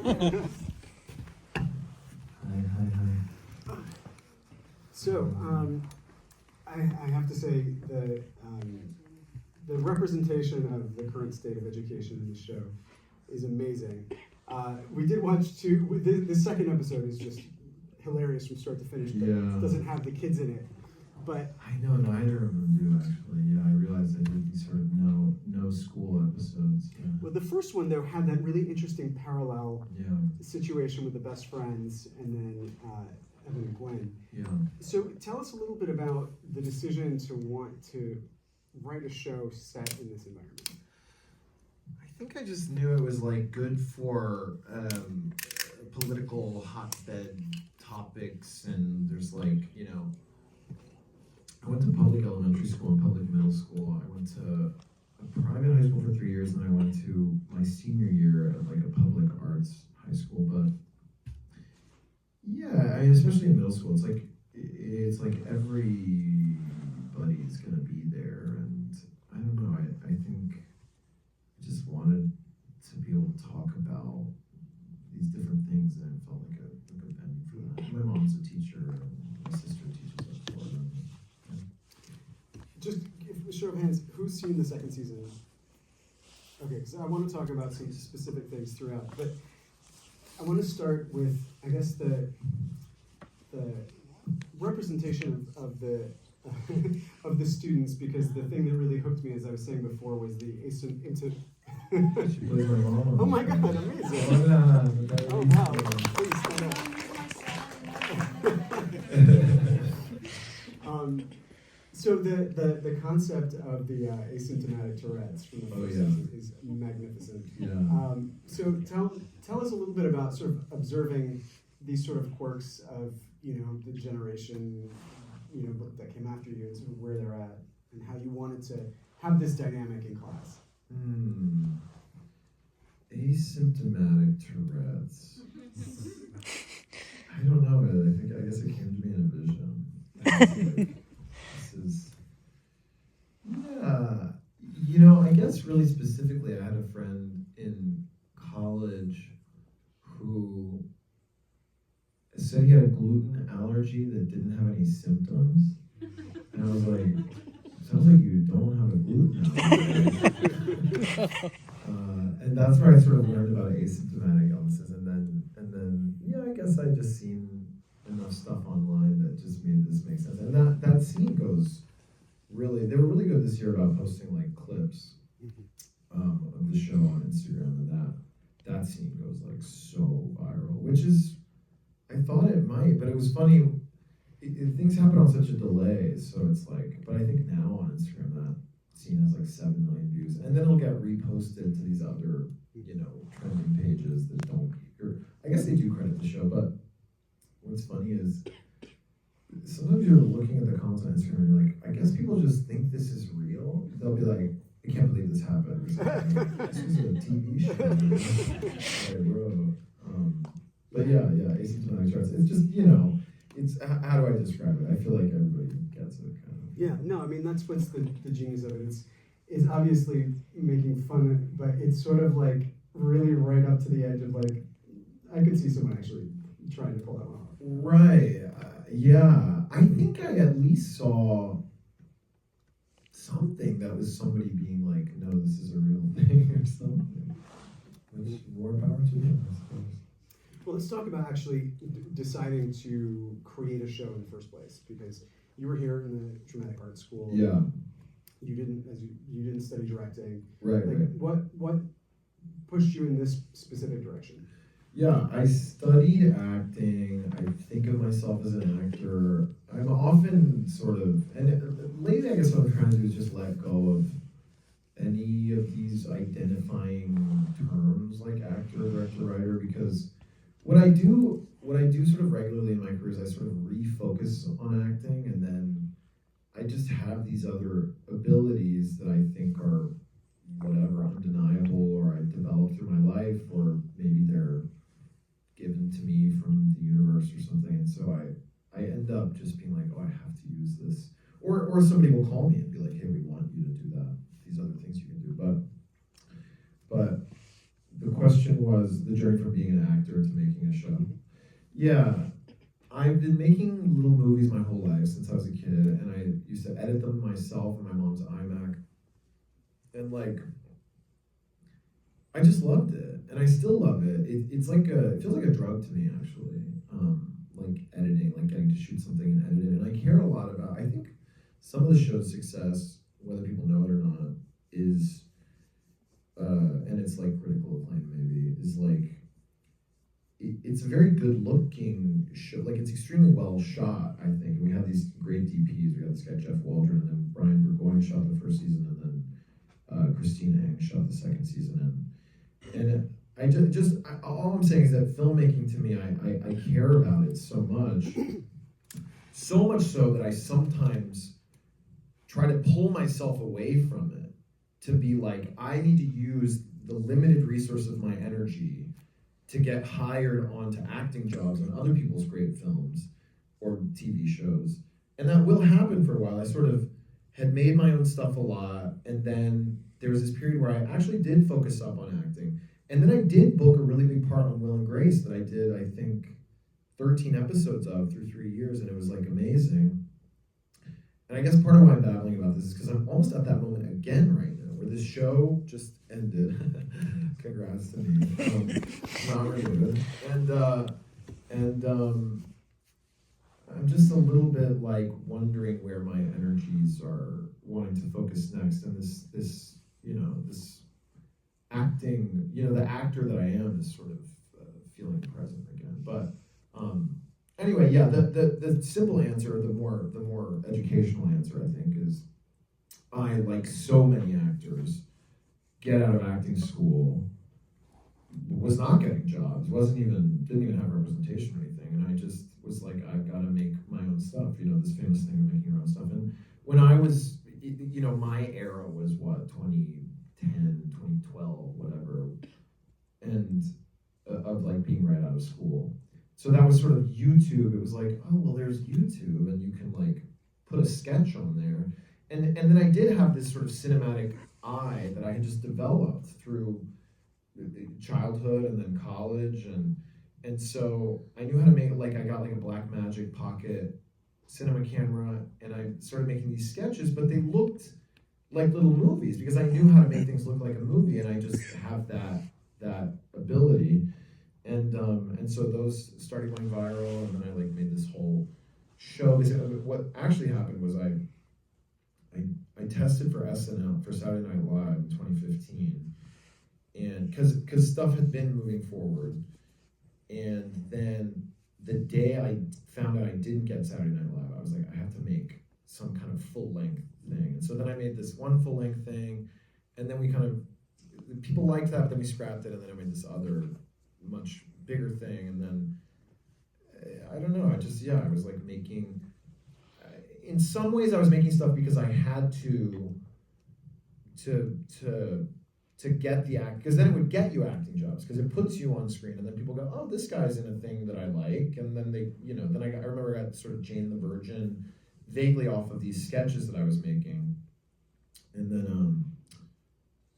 Hi. So, I have to say the representation of the current state of education in the show is amazing. We did watch the second episode is just hilarious from start to finish, but it doesn't have the kids in it. But I know neither of them do actually. Yeah, I realized they did these sort of no school episodes. Yeah. Well, the first one though had that really interesting parallel situation with the best friends, and then Evan and Gwen. Yeah. So tell us a little bit about the decision to want to write a show set in this environment. I think I just knew it was like good for political hotbed topics, and there's like, you know, I went to public elementary school and public middle school. I went to a private high school for 3 years, and then I went to my senior year at like a public arts high school. But yeah, I mean, especially in middle school, it's like everybody's gonna be there, and I don't know. I think I just wanted to be able to talk about these different things, and it felt like a good venue for that. My mom's a teacher, and my sister teaches at Florida. Just a show of hands, who's seen the second season? Okay, because I want to talk about some specific things throughout, but I want to start with, I guess, the representation of the of the students, because the thing that really hooked me, as I was saying before, was the She plays my mom. Oh my God, amazing! Oh wow! Please stand up. So the concept of the asymptomatic Tourette's from the first season is magnificent. Yeah. So tell us a little bit about sort of observing these sort of quirks of, you know, the generation, you know, that came after you, and sort of where they're at, and how you wanted to have this dynamic in class. Asymptomatic Tourette's. I don't know. I guess it came to me in a vision. Yeah, you know, I guess really specifically, I had a friend in college who said he had a gluten allergy that didn't have any symptoms. And I was like, sounds like you don't have a gluten allergy. And that's where I sort of learned about asymptomatic illnesses. And then, yeah, I guess I just seen enough stuff online that just made this make sense. And that scene goes really, they were really good this year about posting like clips of the show on Instagram, and that scene goes like so viral, which is, I thought it might, but it was funny. Things happen on such a delay, so it's like, but I think now on Instagram that scene has like 7 million views, and then it'll get reposted to these other, you know, trending pages that don't, I guess they do credit the show, but what's funny is sometimes you're looking at the comments on Instagram and you're like, I guess people just think this is real. They'll be like, I can't believe this happened, or something. This is a TV show. Like, bro. But yeah, asymptomatic Tourette's. It's just, you know, it's, how do I describe it? I feel like everybody gets it, kind of. Yeah, no, I mean, that's what's the genius of it. It's obviously making fun of, but it's sort of like really right up to the edge of like, I could see someone actually trying to pull that one off. Right. Yeah. I think I at least saw something that was somebody being like, no, this is a real thing or something. Which, more power to them, I suppose. Well, let's talk about actually deciding to create a show in the first place, because you were here in the dramatic arts school. Yeah. You didn't study directing. Right. Like, what pushed you in this specific direction? Yeah, I studied acting. I think of myself as an actor. I'm often sort of, and lately I guess what I'm trying to do is just let go of any of these identifying terms like actor, director, writer, because what I do sort of regularly in my career is I sort of refocus on acting, and then I just have these other abilities that I think are whatever, undeniable, or I developed through my life, or maybe they're given to me from the universe or something, and so I end up just being like, oh, I have to use this, or somebody will call me and be like, hey, we want you to do that, these other things you can do, but the question was the journey from being an actor to making a show. Yeah, I've been making little movies my whole life since I was a kid, and I used to edit them myself on my mom's iMac. And like, I just loved it, and I still love it. It's like it feels like a drug to me, actually. Like editing, like getting to shoot something and edit it. And I care a lot about, I think some of the show's success, whether people know it or not, is, and it's like critical acclaim maybe, is like, it's a very good looking show. Like, it's extremely well shot, I think. We have these great DPs. We got this guy, Jeff Waldron, and then Brian Burgoyne shot the first season, and then Christina Eng shot the second season. And all I'm saying is that filmmaking to me, I care about it so much so that I sometimes try to pull myself away from it to be like, I need to use the limited resource of my energy to get hired onto acting jobs on other people's great films or TV shows. And that will happen for a while. I sort of had made my own stuff a lot, and then there was this period where I actually did focus up on acting. And then I did book a really big part on Will and Grace that I did, I think, 13 episodes of through 3 years, and it was like amazing. And I guess part of why I'm babbling about this is because I'm almost at that moment again right now, where this show just ended. Congrats to me. Not renewed. And I'm just a little bit like wondering where my energies are wanting to focus next, and this acting, the actor that I am is sort of feeling present again. But anyway, yeah, the simple answer, the more educational answer, I think, is I, like so many actors, get out of acting school, was not getting jobs, didn't even have representation or anything, and I just was like, I've got to make my own stuff, this famous thing of making your own stuff. And when I was, my era was what, 2010, 2012, whatever, and of like being right out of school. So that was sort of YouTube. It was like, oh, well, there's YouTube, and you can like put a sketch on there. And then I did have this sort of cinematic eye that I had just developed through childhood and then college, and so I knew how to make it. Like, I got like a Blackmagic Pocket cinema camera, and I started making these sketches, but they looked like little movies because I knew how to make things look like a movie, and I just have that ability. And so those started going viral, and then I like made this whole show. What actually happened was I tested for SNL, for Saturday Night Live in 2015, and because stuff had been moving forward, and then the day I found out I didn't get Saturday Night Live, I was like, I have to make some kind of full-length thing. And so then I made this one full-length thing, and then people liked that, but then we scrapped it, and then I made this other much bigger thing, and then I don't know, I was like making, in some ways I was making stuff because I had to get the act, because then it would get you acting jobs, because it puts you on screen, and then people go, oh, this guy's in a thing that I like, and then they, then I remember I got sort of Jane the Virgin vaguely off of these sketches that I was making, and then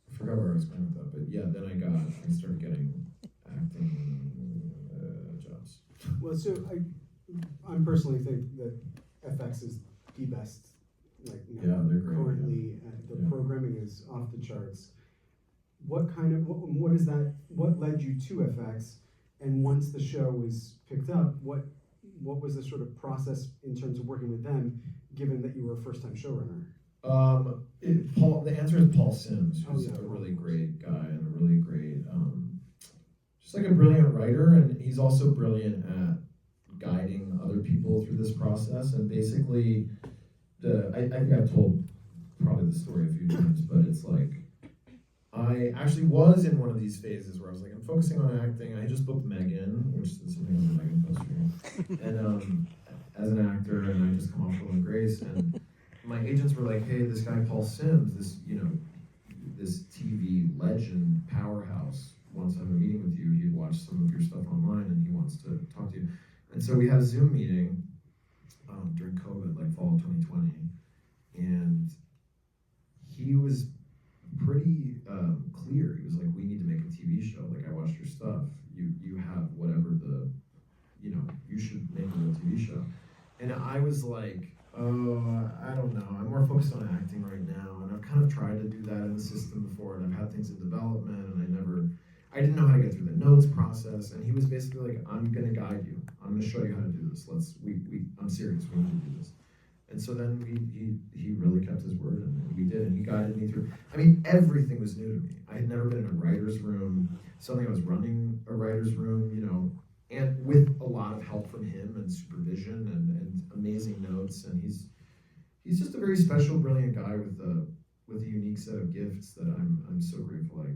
I forgot where I was going with that, but yeah, then I started getting acting jobs. Well, so I personally think that FX is the best. Like, yeah, they're great. Currently, the programming is off the charts. What is that? What led you to FX? And once the show was picked up, what was the sort of process in terms of working with them, given that you were a first-time showrunner? The answer is Paul Sims, who's a really great guy and a really great, just like a brilliant writer, and he's also brilliant at guiding other people through this process. And basically, I think I've told probably the story a few times, but it's like, I actually was in one of these phases where I was like, I'm focusing on acting. I just booked Megan, which is something on the Megan poster, and as an actor, and I just come off Will and Grace, and my agents were like, hey, this guy Paul Sims, this TV legend powerhouse, wants to have a meeting with you. He'd watched some of your stuff online, and he wants to talk to you. And so we had a Zoom meeting during COVID, like fall of 2020, and he was pretty clear. He was like, we need to make a TV show. Like, I watched your stuff. I was like, oh, I don't know. I'm more focused on acting right now, and I've kind of tried to do that in the system before, and I've had things in development, and I didn't know how to get through the notes process. And he was basically like, I'm gonna guide you. I'm gonna show you how to do this. I'm serious. We need to do this. And so then he really kept his word, and we did, and he guided me through. I mean, everything was new to me. I had never been in a writer's room. Suddenly I was running a writer's room, and with a lot of help from him and supervision and amazing notes. And he's just a very special, brilliant guy with a unique set of gifts that I'm so grateful I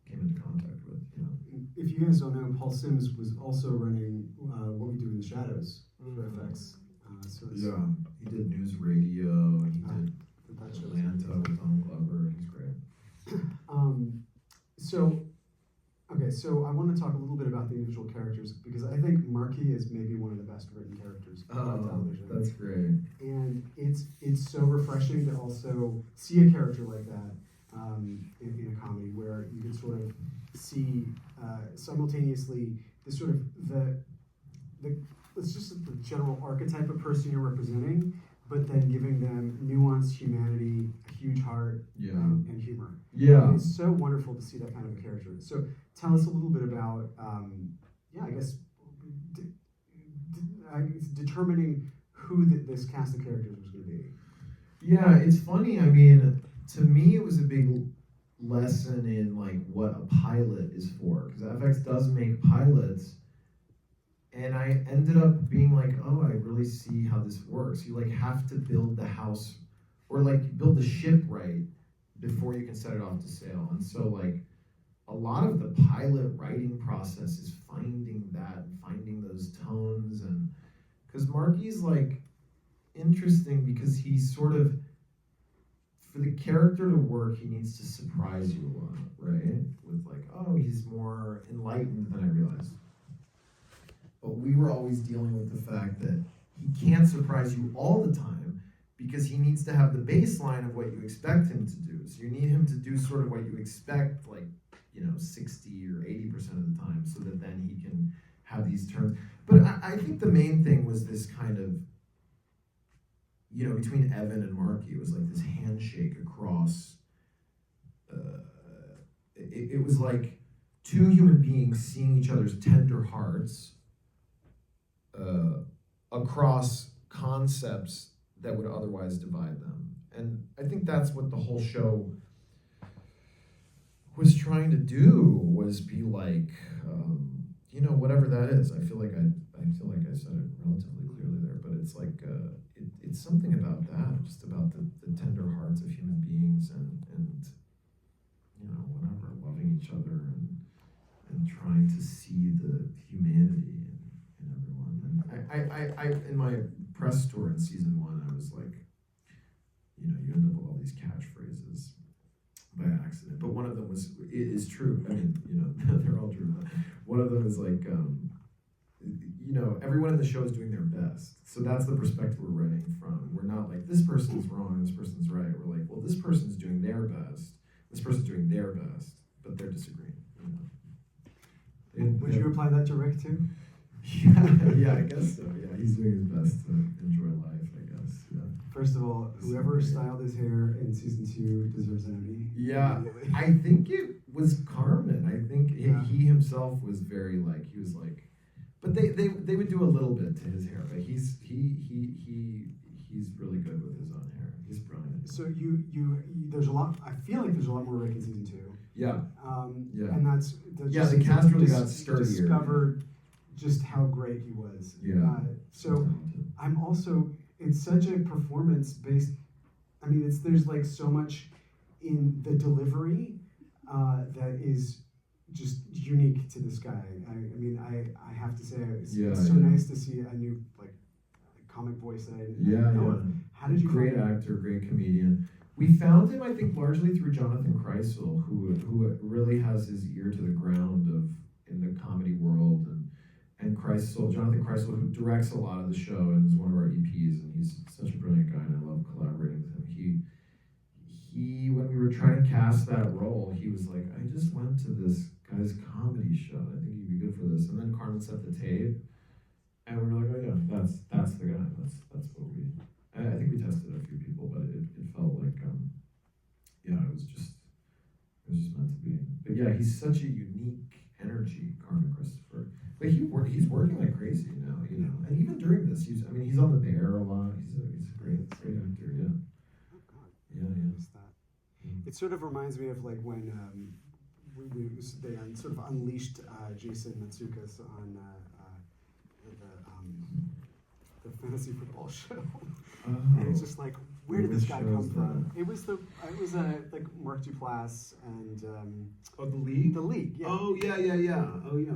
came into contact with. If you guys don't know, Paul Sims was also running What We Do in the Shadows for FX. He did news radio, and he did Atlanta with Donald Glover. He's great. So I want to talk a little bit about the individual characters, because I think Marky is maybe one of the best written characters on television. That's great. And it's so refreshing to also see a character like that in a comedy, where you can sort of see simultaneously it's just the general archetype of person you're representing, but then giving them nuance, humanity, a huge heart, and humor. Yeah. And it's so wonderful to see that kind of a character. So tell us a little bit about, determining who this cast of characters was going to be. Yeah, it's funny. I mean, to me, it was a big lesson in like what a pilot is for, because FX does make pilots. And I ended up being like, oh, I really see how this works. You like have to build the house, or like build the ship right before you can set it off to sail. And so like a lot of the pilot writing process is finding those tones. And because Marky's like interesting, because he's sort of, for the character to work, he needs to surprise you a lot, right? With like, oh, he's more enlightened than I realized. But we were always dealing with the fact that he can't surprise you all the time, because he needs to have the baseline of what you expect him to do. So you need him to do sort of what you expect, like, 60 or 80% of the time, so that then he can have these turns. But I think the main thing was this kind of, between Evan and Marky, it was like this handshake across, it was like two human beings seeing each other's tender hearts across concepts that would otherwise divide them. And I think that's what the whole show was trying to do, was be like, whatever that is. I feel like I said it relatively clearly there, but it's like, it's something about that, just about the tender hearts of human beings and whatever, loving each other and trying to see the humanity in everyone. And I in my press tour in season 1, I was like, you end up with all these catchphrases by accident, but one of them is true. I mean, they're all true. But one of them is like, everyone in the show is doing their best. So that's the perspective we're writing from. We're not like, this person's wrong, this person's right. We're like, well, this person's doing their best, this person's doing their best, but they're disagreeing. Would you apply that to Rick too? Yeah, I guess so. Yeah, he's doing his best to enjoy life, I guess. Yeah. First of all, whoever styled his hair in season 2 deserves an Emmy. Yeah, I think it was Carmen. I think he himself was very like, he was like, but they would do a little bit to his hair, but he's really good with his own hair. He's brilliant. So you there's a lot. I feel like there's a lot more Rick in season 2. Yeah. And that's the cast really got sturdier. Discovered just how great he was. Yeah. So I'm also, it's such a performance based. I mean, there's like so much in the delivery that is just unique to this guy. I have to say, it's so nice to see a new comic voice that I didn't know. How did you great find actor, great comedian. We found him, I think, largely through Jonathan Kreisel, who really has his ear to the ground in the comedy world, and Jonathan Kreisel, who directs a lot of the show and is one of our EPs, and he's such a brilliant guy, and I love collaborating with him. He when we were trying to cast that role, he was like, I just went to this guy's comedy show, and I think he'd be good for this. And then Carmen sent the tape, And we were like, oh yeah, that's the guy. That's what we. I think we tested a few people, but it felt like yeah, it was just meant to be. But yeah, he's such a unique energy, Carmen Christopher. But he's working like crazy now, you know. And even during this, he's on the Bear a lot. He's a great actor. Yeah. Oh God. Yeah. Is that? It sort of reminds me of like when they sort of unleashed Jason Mantzoukas on the fantasy football show. And it's just like, where did this guy come from? It was like Mark Duplass and the League. The League. Yeah. Oh yeah. Oh yeah.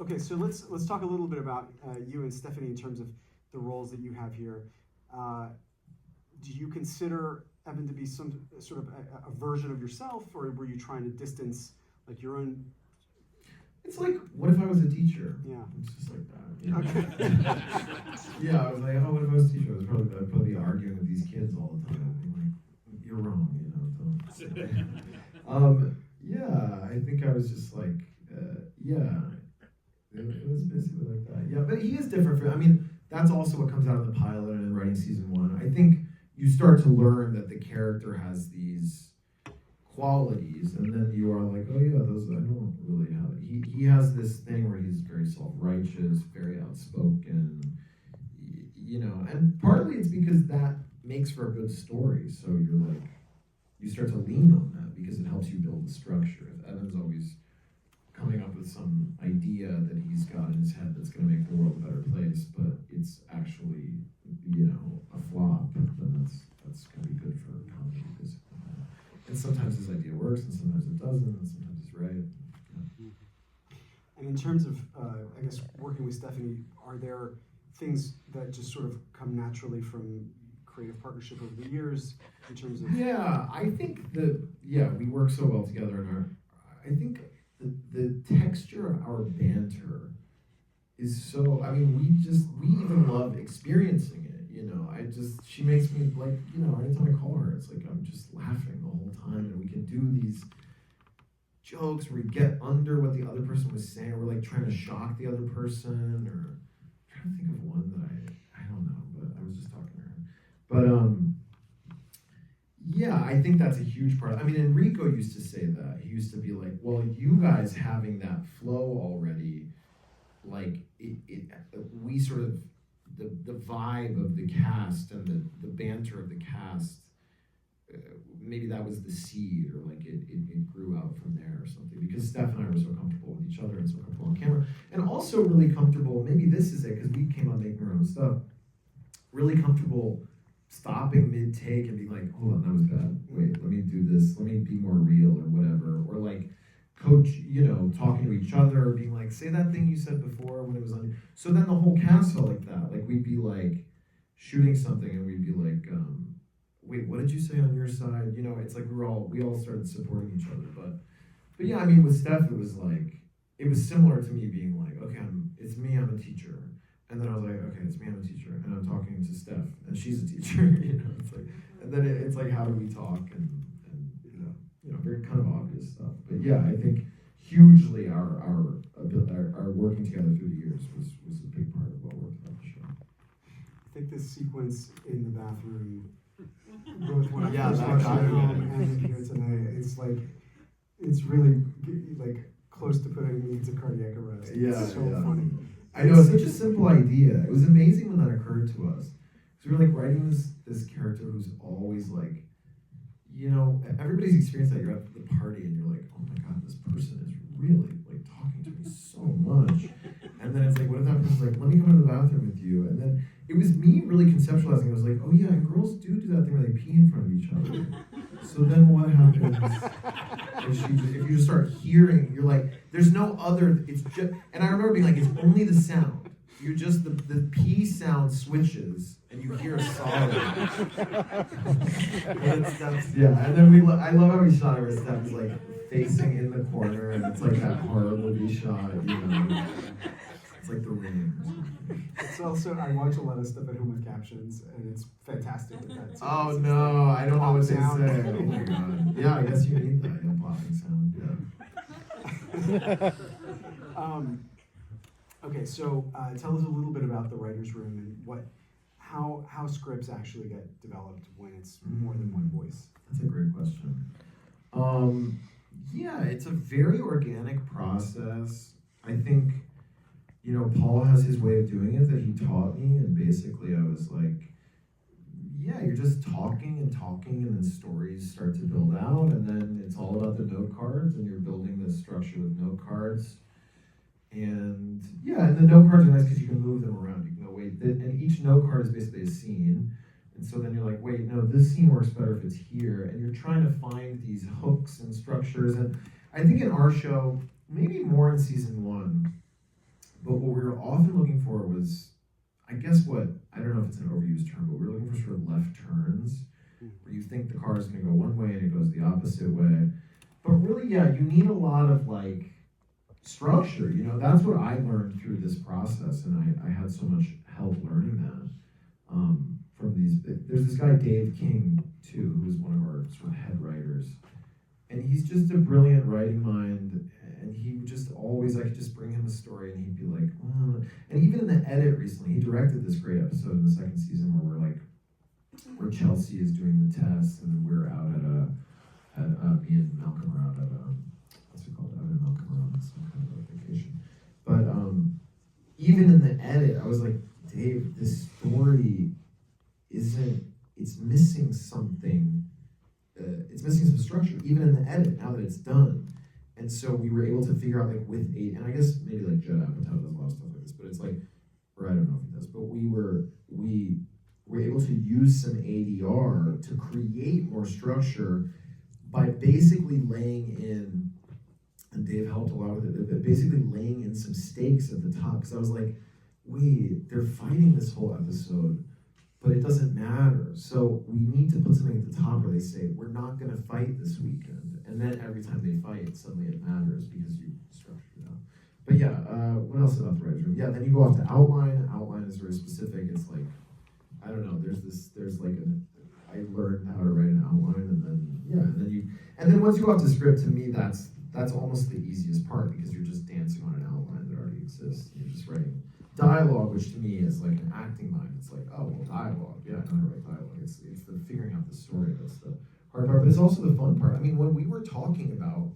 Okay, so let's talk a little bit about you and Stephanie in terms of the roles that you have here. Do you consider Evan to be some sort of a version of yourself, or were you trying to distance like your own? It's like, what if I was a teacher? Yeah. It's just like that. You know? Okay. Yeah, I was like, oh, what if I was a teacher? I'd probably be arguing with these kids all the time. Being like, you're wrong, you know. Yeah, I think I was just like, yeah. It was basically like that. Yeah, but he is different. That's also what comes out of the pilot and in writing season 1. I think you start to learn that the character has these qualities, and then you are like, oh yeah, those I don't really have it. He has this thing where he's very self-righteous, very outspoken, you know, and partly it's because that makes for a good story. So you're like, you start to lean on that because it helps you build the structure. If Evan's always coming up with some idea that he's got in his head that's going to make the world a better place, but it's actually, you know, a flop, then that's going to be good for comedy, basically. And sometimes his idea works, and sometimes it doesn't, and sometimes it's right. Yeah. And in terms of, I guess, working with Stephanie, are there things that just sort of come naturally from creative partnership over the years in terms of? Yeah, I think we work so well together, and I think the texture of our banter is so, we even love experiencing it. You know, she makes me like, you know, anytime I call her, it's like I'm just laughing the whole time, and we can do these jokes where we get under what the other person was saying, or we're like trying to shock the other person, or I'm trying to think of one that I don't know, but I was just talking to her. But yeah, I think that's a huge part. Enrico used to say that. He used to be like, well, you guys having that flow already, like we sort of, the vibe of the cast and the banter of the cast, maybe that was the seed, or like it grew out from there or something, because Steph and I were so comfortable with each other and so comfortable on camera, and also really comfortable, maybe this is it, because we came on making our own stuff, really comfortable stopping mid-take and being like, hold on, that was bad, wait, let me do this, let me be more real, or whatever, or like coach, you know, talking to each other, being like, say that thing you said before when it was on you. So then the whole cast felt like that. Like we'd be like shooting something and we'd be like, wait, what did you say on your side? You know, it's like we all started supporting each other. But yeah, with Steph, it was like, it was similar to me being like, okay, it's me, I'm a teacher. And then I was like, okay, it's me, I'm a teacher. And I'm talking to Steph, and she's a teacher, you know, it's like, and then it's like, how do we talk? And you know, very kind of obvious stuff. But yeah, I think hugely our working together through the years was a big part of what worked about the show. I think this sequence in the bathroom, both when I Yeah, first that watched got it at me. home and here tonight, it's like, it's really like close to putting me into cardiac arrest. Yeah, It's so yeah. funny. I know, it's such a simple idea. It was amazing when that occurred to us. So we were like writing this character who's always like, you know, everybody's experienced that. You're at the party and you're like, oh my God, this person is really like talking to me so much. And then it's like, what if that person's like, let me come into the bathroom with you? And then it was me really conceptualizing. I was like, oh yeah, and girls do that thing where they pee in front of each other. So then what happens if you just start hearing, you're like, there's no other, it's just, and I remember being like, it's only the sound. You just, the P sound switches and you hear a solid. Yeah, and then I love how we shot it where Steph is like facing in the corner and it's like that horror movie shot, you know. It's like The Ring or something. It's also, I watch a lot of stuff at home with captions, and it's fantastic with that too. Oh It's no, like I don't know what they say. pop sound. Oh my God. Yeah, I guess you need that, popping sound, yeah. Okay, so tell us a little bit about the writer's room and how scripts actually get developed when it's more than one voice. That's a great question. Yeah, it's a very organic process. I think, Paul has his way of doing it that he taught me, and basically I was like, yeah, you're just talking, and then stories start to build out, and then it's all about the note cards, and you're building this structure with note cards. And yeah, and the note cards are nice because you can move them around. You can go, wait, and each note card is basically a scene. And so then you're like, wait, no, this scene works better if it's here. And you're trying to find these hooks and structures. And I think in our show, maybe more in season 1, but what we were often looking for was, I don't know if it's an overused term, but we were looking for sort of left turns, where you think the car is going to go one way and it goes the opposite way. But really, yeah, you need a lot of structure. That's what I learned through this process, and I had so much help learning that from these. There's this guy Dave King too, who's one of our sort of head writers, and he's just a brilliant writing mind. And he would just always, I could just bring him a story, and he'd be like, oh. And even in the edit recently, he directed this great episode in the second season where Chelsea is doing the test, and then we're out me and Malcolm are out at what's it called? Out in Malcolm are on some kind of a vacation. But even in the edit, I was like, Dave, this story it's missing something. It's missing some structure, even in the edit, now that it's done. And so we were able to figure out with and I guess maybe Judd Apatow does a lot of stuff like this, but it's or I don't know if he does, but we were able to use some ADR to create more structure by basically laying in, and Dave helped a lot with it, but basically laying in some stakes at the top. Because I was like, wait, they're fighting this whole episode, but it doesn't matter. So we need to put something at the top where they say, we're not going to fight this weekend. And then every time they fight, suddenly it matters because you structured it out. But yeah, what else about the writer's room? Yeah, then you go off to outline. Outline is very specific. It's I don't know, I learned how to write an outline, and then once you go off to script, to me, that's almost the easiest part, because you're just dancing on an outline that already exists. You're just writing dialogue, which to me is like an acting mind. It's dialogue. Yeah, I know how to write dialogue. It's the figuring out the story that's the hard part, but it's also the fun part. I mean, when we were talking about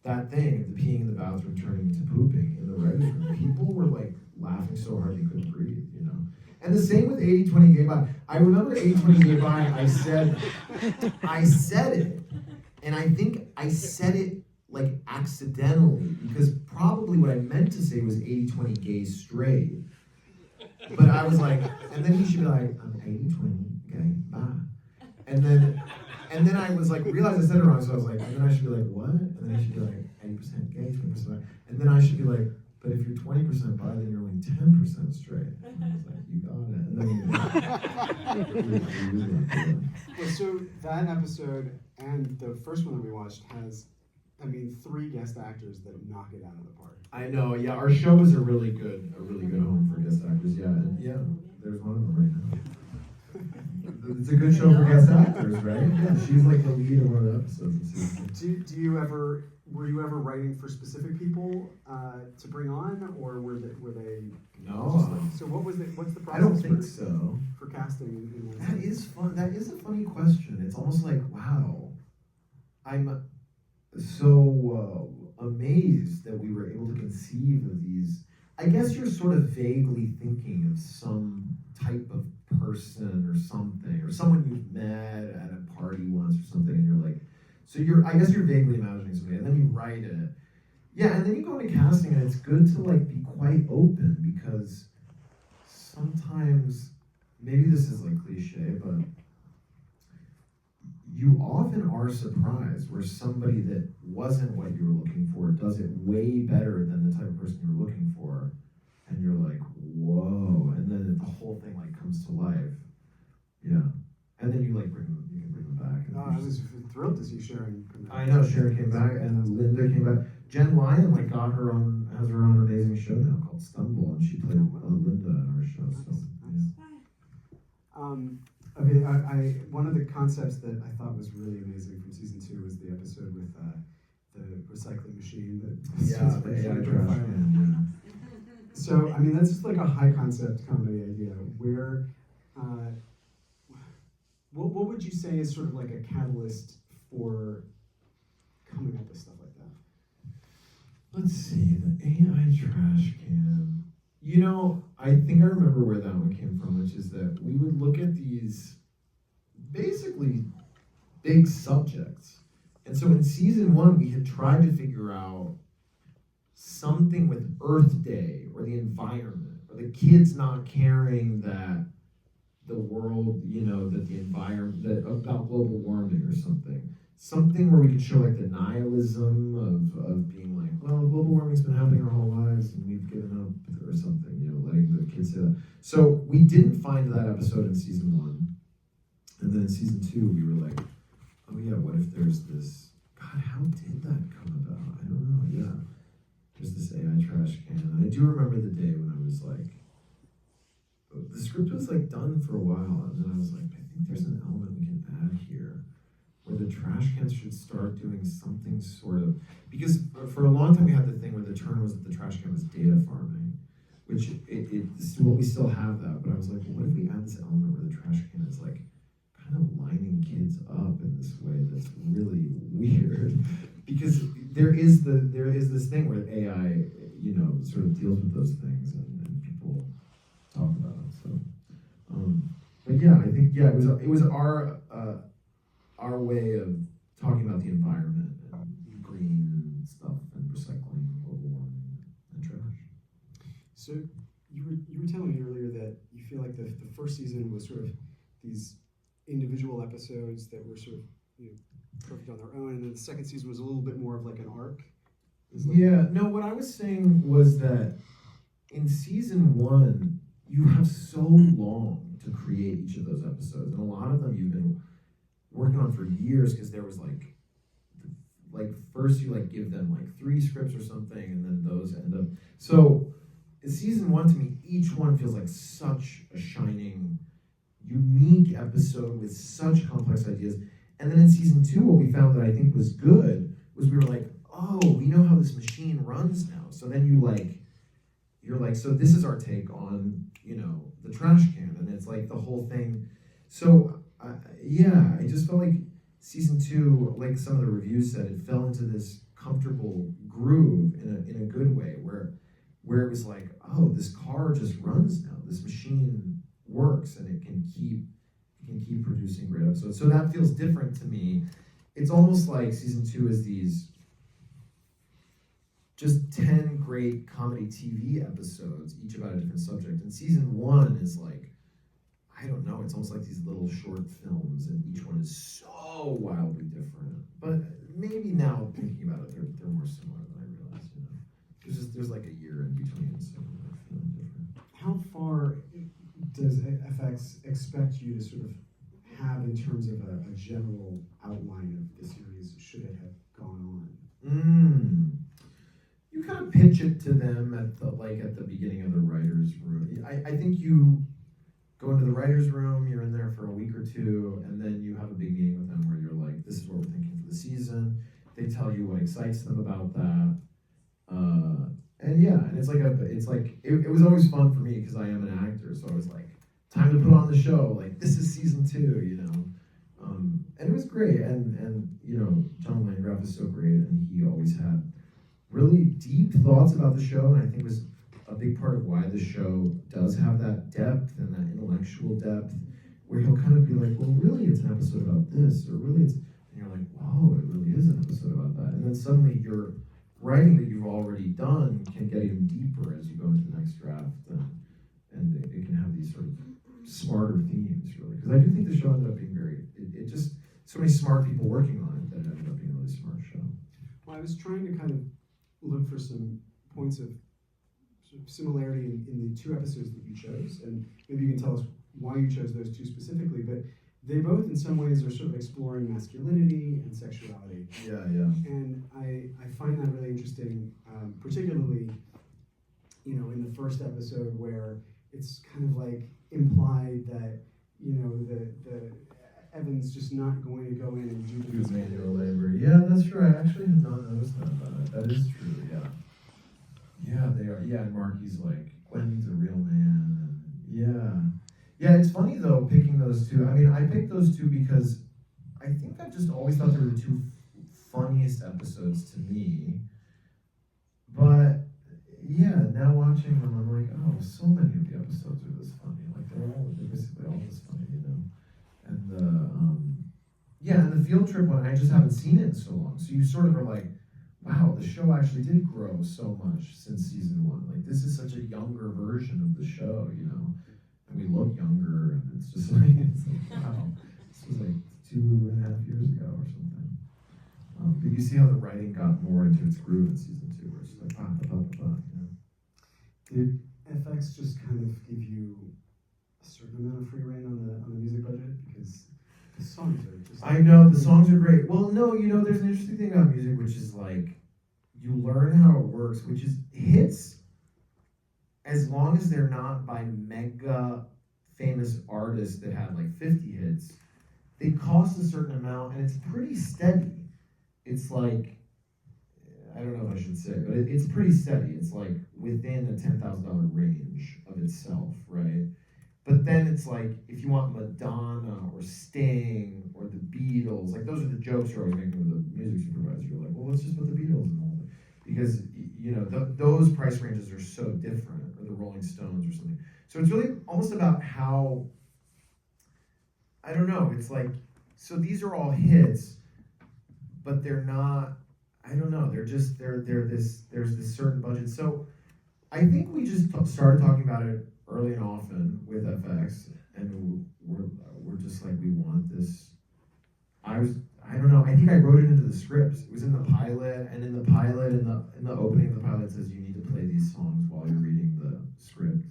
that thing, the peeing in the bathroom turning to pooping in the writer's room, people were laughing so hard they couldn't breathe, And the same with 80-20 gay bi. I remember 80-20 gay bi, I said it, and I think I said it accidentally, because probably what I meant to say was 80-20 gay straight. But I was and then he should be I'm 80-20 gay bi. And then I was realized I said it wrong, so I was and then I should be what? And then I should be 80% gay, 20% bi. And then I should be but if you're 20% bi, then you're only 10% straight. And I was you got it. And then Well, so that episode and the first one that we watched has, 3 guest actors that knock it out of the park. I know, yeah. Our show is a really good home for guest actors, yeah. And yeah, there's one of them right now. It's a good show for guest actors, right? Yeah, she's the lead of one of the episodes of season 2. Were you ever writing for specific people to bring on, or were they? No. So what's the process? I don't think so. For casting. That is fun. That is a funny question. It's almost wow. I'm so amazed that we were able to conceive of these. I guess you're sort of vaguely thinking of some type of person or something, or someone you've met at a party once or something, and you're I guess you're vaguely imagining somebody, and then you write it. Yeah, and then you go into casting, and it's good to be quite open, because sometimes, maybe this is cliche, but you often are surprised where somebody that wasn't what you were looking for does it way better than the type of person you were looking for, and you're whoa, and then the whole thing comes to life. Yeah, and then you can bring them back. I was thrilled to see Sharon come back. I know Sharon came back, and Linda came back. Jen Lyon has her own amazing show now called Stumble, and she played Linda in our show. So yeah. Okay, one of the concepts that I thought was really amazing from season 2 was the episode with the recycling machine that Yeah, sits the for AI the trash fire. can. So, I mean, that's just like a high concept comedy idea. Where, what would you say is sort of like a catalyst for coming up with stuff like that? Let's see, the AI trash can. You know, I think I remember where that one came from, which is that we would look at these basically big subjects. And so in season 1, we had tried to figure out something with Earth Day or the environment or the kids not caring that the world, you know, that the environment, that about global warming or something. Something where we could show like the nihilism of being like, well, global warming's been happening our whole lives and we've given up or something, you know, letting the kids say that. So we didn't find that episode in season 1. And then in season 2, we were like, oh yeah, what if there's this, God, how did that come about? I don't know, yeah. There's this AI trash can. And I do remember the day when I was like, the script was like done for a while, and then I was like, I think there's an element we can add here where the trash cans should start doing something sort of, because for a long time we had the thing where the turn was that the trash can was data farming, which it's what we still have that, but I was like, well, what if we add this element where the trash can is like kind of lining kids up in this way that's really weird, because there is this thing where AI, you know, sort of deals with those things and people talk about it. So, but yeah, I think it was our way of talking about the environment and green stuff and recycling, global warming, and trash. So you were telling me earlier that you feel like the first season was sort of these individual episodes that were sort of, you know, perfect on their own, and then the second season was a little bit more of like an arc. Yeah, no, what I was saying was that in season 1, you have so long to create each of those episodes, and a lot of them you've been working on for years, because there was like first you like give them like 3 scripts or something, and then those end up. So in season 1, to me, each one feels like such a shining, unique episode with such complex ideas. And then in season 2, what we found that I think was good was we were like, oh, we know how this machine runs now. So then you're like, so this is our take on, you know, the trash can, and it's like the whole thing. So yeah, I just felt like season 2, like some of the reviews said, it fell into this comfortable groove in a good way, where it was like, oh, this car just runs now. This machine works, and it can keep producing great episodes. So that feels different to me. It's almost like season 2 is these just 10 great comedy TV episodes, each about a different subject. And season 1 is like, I don't know, it's almost like these little short films, and each one is so wildly different. But maybe now thinking about it, they're more similar than I realized, you know. There's like a year in between, so they're feeling different. How far does FX expect you to sort of have in terms of a general outline of the series, should it have gone on? You kind of pitch it to them at the beginning of the writer's room. I think you go into the writer's room, you're in there for a week or 2, and then you have a big meeting with them where you're like, this is what we're thinking for the season. They tell you what excites them about that. And yeah, and it was always fun for me because I am an actor, so I was like, time to put on the show, like this is season 2, you know. And it was great, and you know, John Landgraf is so great, and he always had really deep thoughts about the show, and I think was a big part of why the show does have that depth and that intellectual depth, where he'll kind of be like, well, really it's an episode about this, or really it's, and you're like, wow, it really is an episode about that. And then suddenly your writing that you've already done can get even deeper as you go into the next draft, and it can have these sort of smarter themes, really. Because I do think the show ended up being it just, so many smart people working on it that it ended up being a really smart show. Well, I was trying to kind of look for some points of sort of similarity in the 2 episodes that you chose, and maybe you can tell us why you chose those 2 specifically, but they both in some ways are sort of exploring masculinity and sexuality. Yeah. And I find that really interesting, particularly, you know, in the first episode where it's kind of like implied that, you know, the Evan's just not going to go in and do the Use music. manual labor. Yeah, that's true. I actually have not noticed that about it. That is true, yeah. Yeah, they are. Yeah, and Marky's like, Gwen's a real man. And yeah. Yeah, it's funny though, picking those two. I mean, I picked those two because I think I've just always thought they were the two funniest episodes to me. But yeah, now watching them, I'm like, oh, so many of the episodes are this funny. Like they're basically all this funny, you know. And yeah, and the field trip one, I just haven't seen it in so long. So you sort of are like, wow, the show actually did grow so much since season one. Like this is such a younger version of the show, you know. And we look younger, and it's just like, wow, this was like 2.5 years ago or something. But you see how the writing got more into its groove in season two, where it's just like, you know. Did FX just kind of give you a certain amount of free reign on the music budget? Because the songs are just... I know, the songs are great. Well, no, you know, there's an interesting thing about music, which is like, you learn how it works, which is hits, as long as they're not by mega famous artists that have like 50 hits, they cost a certain amount, and it's pretty steady. It's like, I don't know if I should say, but it's pretty steady. It's like within a $10,000 range of itself, right? But then it's like, if you want Madonna or Sting or the Beatles, like those are the jokes you're always making with the music supervisor. You're like, well, let's just put the Beatles in all of it. Because, you know, those price ranges are so different, or the Rolling Stones or something. So it's really almost about how, I don't know, it's like, so these are all hits, but they're not, I don't know, they're there's this certain budget. So I think we just started talking about it early and often with FX, and we're just like, we want this. I don't know, I think I wrote it into the script. It was in the pilot, and in the opening of the pilot, it says you need to play these songs while you're reading the script.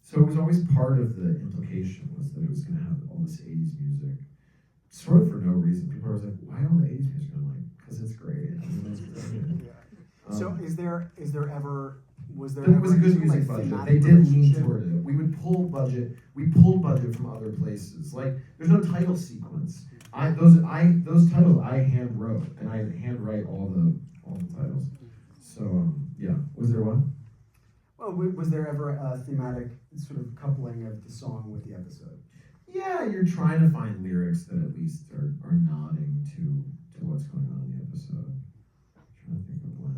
So it was always part of the implication was that it was going to have all this 80s music, sort of for no reason. People are always like, why all the 80s music? I'm like, because it's great. I mean, it's great. So was there it was ever a good music like budget. They did lean toward it. We pulled budget from other places. Like there's no title sequence. Those titles I hand wrote, and I hand write all the titles. So yeah, was there one? Well, was there ever a thematic sort of coupling of the song with the episode? Yeah, you're trying to find lyrics that at least are nodding to what's going on in the episode. I'm trying to think of one.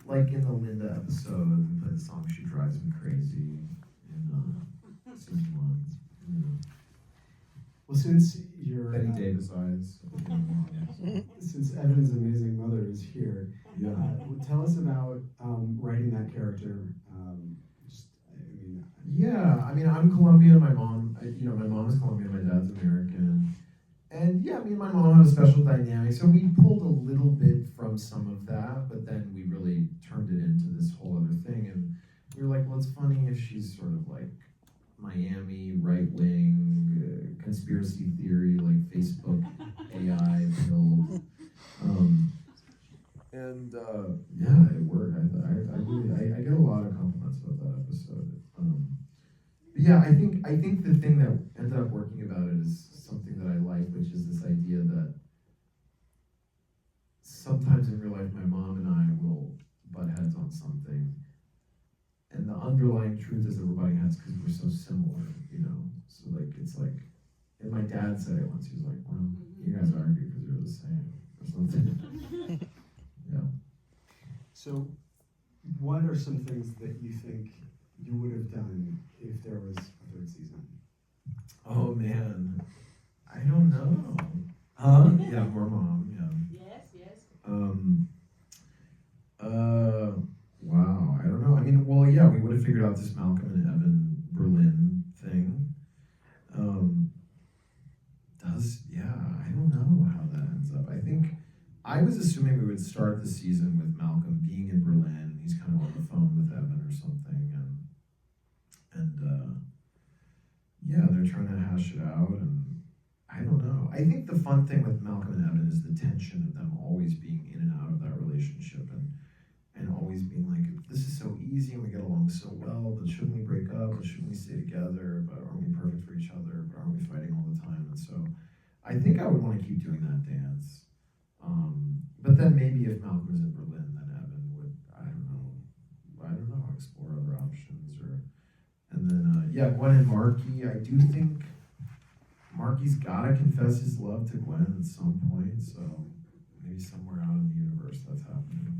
Like in the Linda episode, we played the song "She Drives Me Crazy" in season one. You know. Well, since you're Betty Davis eyes. since Evan's amazing mother is here, Yeah. tell us about writing that character. Yeah, I mean, I'm Colombian. My mom, my mom is Colombian. My dad's American. And yeah, me and my mom have a special dynamic. So we pulled a little bit from some of that, but then we really turned it into this whole other thing. And we were like, well, it's funny if she's sort of like Miami, right-wing, conspiracy theory, like Facebook AI build. Yeah, it worked. I get a lot of compliments about that episode. But yeah, I think the thing that ended up working about it is something that I like, which is this idea that sometimes in real life my mom and I will butt heads on something, and the underlying truth is that we're butting heads because we're so similar, you know. So like it's like, and my dad said it once. He was like, "Well, you guys argue because you're the same," or something. Yeah. So, what are some things that you think you would have done if there was a third season? Oh man, I don't know. Huh? Yeah, more mom. Yeah. Yes. Wow. I don't know. I mean, well, yeah, we would have figured out this Malcolm and Evan Berlin thing. I don't know how that ends up. I think I was assuming we would start the season with Malcolm being in Berlin. He's kind of on the phone with Evan or something, and yeah, they're trying to hash it out, and I don't know. I think the fun thing with Malcolm and Evan is the tension of them always being in and out of that relationship, and always being like, this is so easy and we get along so well, but shouldn't we break up? But shouldn't we stay together? But aren't we perfect for each other? But aren't we fighting all the time? And so I think I would want to keep doing that dance. But then maybe if Malcolm is in Berlin, then Evan would, I don't know, explore other options. And then, Gwen and Marky, I do think Marky's gotta confess his love to Gwen at some point, so maybe somewhere out in the universe that's happening.